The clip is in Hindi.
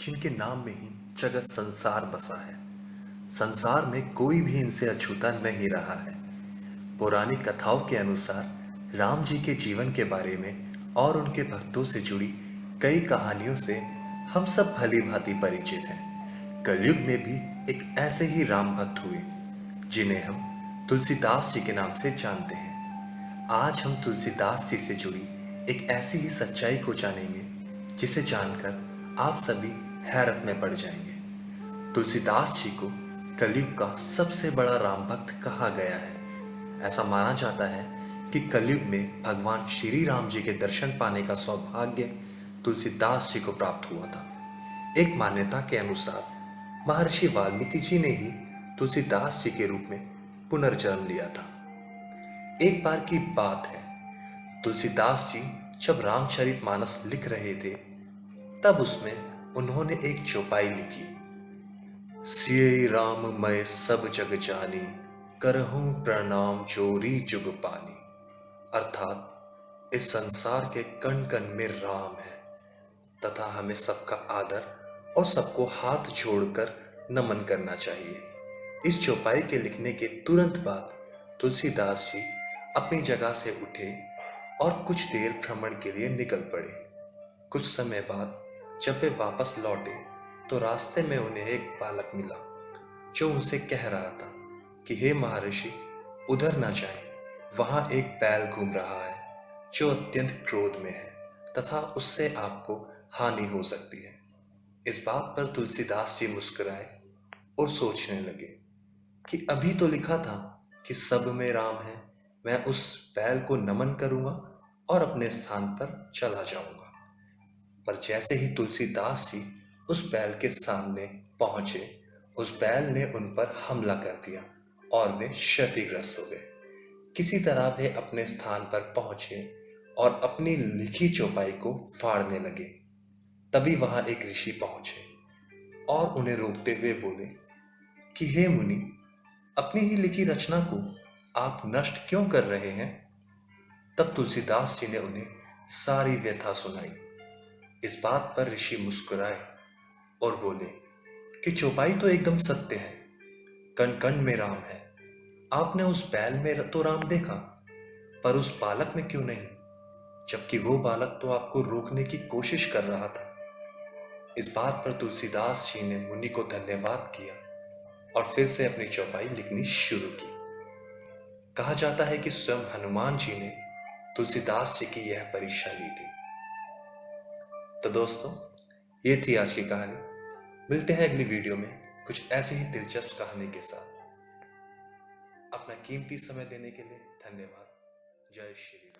जिनके नाम में ही जगत संसार बसा है। संसार में कोई भी इनसे अछूता नहीं रहा है। पौराणिक कथाओं के अनुसार राम जी के जीवन के बारे में और उनके भक्तों से जुड़ी कई कहानियों से हम सब भली भांति परिचित हैं। कलयुग में भी एक ऐसे ही राम भक्त हुए जिन्हें हम तुलसीदास जी के नाम से जानते हैं। आज हम तुलसीदास जी से जुड़ी एक ऐसी ही सच्चाई को जानेंगे जिसे जानकर आप सभी हैरत में पड़ जाएंगे। तुलसीदास जी को कलयुग का सबसे बड़ा राम भक्त कहा गया है। ऐसा माना जाता है कि कलयुग में भगवान श्री राम जी के दर्शन पाने का सौभाग्य तुलसीदास जी को प्राप्त हुआ था। एक मान्यता के अनुसार महर्षि वाल्मीकि जी ने ही तुलसीदास जी के रूप में पुनर्जन्म लिया था। एक बार की बात है, तुलसीदास जी जब रामचरितमानस लिख रहे थे तब उसमें उन्होंने एक चौपाई लिखी। सिय राम मैं सब जग जानी, करहूं प्रणाम जोरी जुग पानी। अर्थात इस संसार के कण कण में राम है तथा हमें सबका आदर और सबको हाथ जोड़कर नमन करना चाहिए। इस चौपाई के लिखने के तुरंत बाद तुलसीदास जी अपनी जगह से उठे और कुछ देर भ्रमण के लिए निकल पड़े। कुछ समय बाद जब वे वापस लौटे तो रास्ते में उन्हें एक बालक मिला जो उनसे कह रहा था कि हे महर्षि, उधर न जाएं, वहां एक बैल घूम रहा है जो अत्यंत क्रोध में है तथा उससे आपको हानि हो सकती है। इस बात पर तुलसीदास जी मुस्कुराए और सोचने लगे कि अभी तो लिखा था कि सब में राम है। मैं उस बैल को नमन करूंगा और अपने स्थान पर चला जाऊंगा। पर जैसे ही तुलसीदास जी उस बैल के सामने पहुंचे, उस बैल ने उन पर हमला कर दिया और वे क्षतिग्रस्त हो गए। किसी तरह वे अपने स्थान पर पहुंचे और अपनी लिखी चौपाई को फाड़ने लगे। तभी वहां एक ऋषि पहुंचे और उन्हें रोकते हुए बोले कि हे मुनि, अपनी ही लिखी रचना को आप नष्ट क्यों कर रहे हैं? तब तुलसीदास जी ने उन्हें सारी व्यथा सुनाई। इस बात पर ऋषि मुस्कुराए और बोले कि चौपाई तो एकदम सत्य है, कण कण में राम है। आपने उस बैल में तो राम देखा, पर उस बालक में क्यों नहीं, जबकि वो बालक तो आपको रोकने की कोशिश कर रहा था। इस बात पर तुलसीदास जी ने मुनि को धन्यवाद किया और फिर से अपनी चौपाई लिखनी शुरू की। कहा जाता है कि स्वयं हनुमान जी ने तुलसीदास जी की यह परीक्षा ली थी। तो दोस्तों, ये थी आज की कहानी। मिलते हैं अगली वीडियो में कुछ ऐसी ही दिलचस्प कहानी के साथ। अपना कीमती समय देने के लिए धन्यवाद। जय श्री राम।